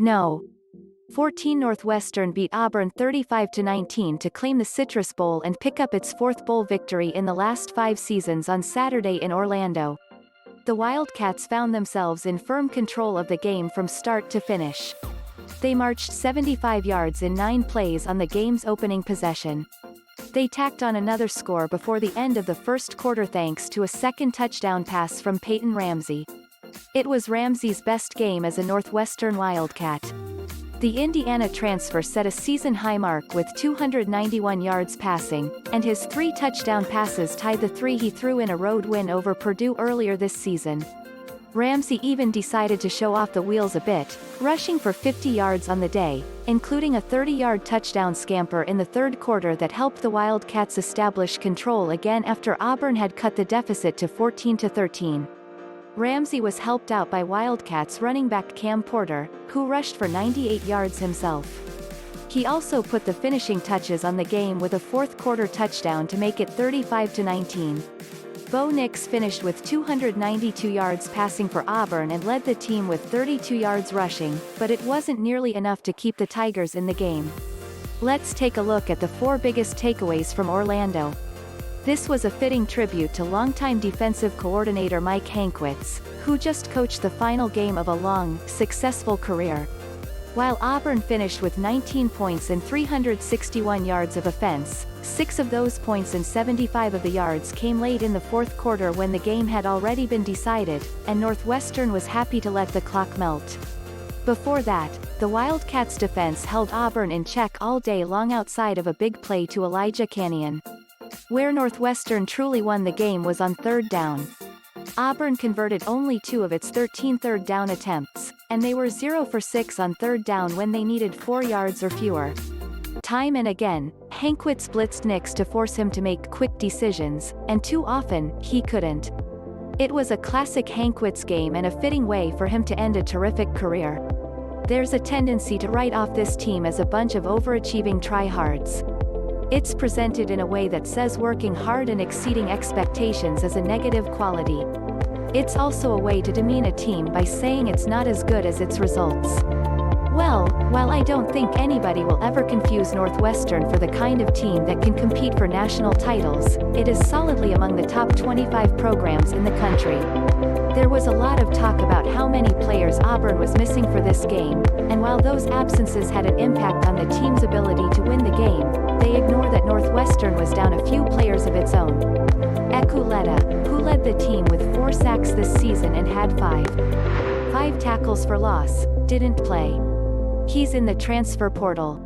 No. 14 Northwestern beat Auburn 35-19 to claim the Citrus Bowl and pick up its fourth bowl victory in the last 5 seasons on Saturday in Orlando. The Wildcats found themselves in firm control of the game from start to finish. They marched 75 yards in 9 plays on the game's opening possession. They tacked on another score before the end of the first quarter thanks to a second touchdown pass from Peyton Ramsey. It was Ramsey's best game as a Northwestern Wildcat. The Indiana transfer set a season-high mark with 291 yards passing, and his 3 touchdown passes tied the 3 he threw in a road win over Purdue earlier this season. Ramsey even decided to show off the wheels a bit, rushing for 50 yards on the day, including a 30-yard touchdown scamper in the third quarter that helped the Wildcats establish control again after Auburn had cut the deficit to 14-13. Ramsey was helped out by Wildcats running back Cam Porter, who rushed for 98 yards himself. He also put the finishing touches on the game with a fourth-quarter touchdown to make it 35-19. Bo Nix finished with 292 yards passing for Auburn and led the team with 32 yards rushing, but it wasn't nearly enough to keep the Tigers in the game. Let's take a look at the 4 biggest takeaways from Orlando. This was a fitting tribute to longtime defensive coordinator Mike Hankwitz, who just coached the final game of a long, successful career. While Auburn finished with 19 points and 361 yards of offense, 6 of those points and 75 of the yards came late in the fourth quarter when the game had already been decided, and Northwestern was happy to let the clock melt. Before that, the Wildcats' defense held Auburn in check all day long outside of a big play to Elijah Canion. Where Northwestern truly won the game was on third down. Auburn converted only 2 of its 13 third down attempts, and they were 0 for 6 on third down when they needed 4 yards or fewer. Time and again, Hankwitz blitzed Nix to force him to make quick decisions, and too often, he couldn't. It was a classic Hankwitz game and a fitting way for him to end a terrific career. There's a tendency to write off this team as a bunch of overachieving tryhards. It's presented in a way that says working hard and exceeding expectations is a negative quality. It's also a way to demean a team by saying it's not as good as its results. Well, while I don't think anybody will ever confuse Northwestern for the kind of team that can compete for national titles, it is solidly among the top 25 programs in the country. There was a lot of talk about how many players Auburn was missing for this game, and while those absences had an impact on the team's ability to win the game, they ignore that Northwestern was down a few players of its own. Eku Leota, who led the team with 4 sacks this season and had 5 tackles for loss, didn't play. He's in the transfer portal.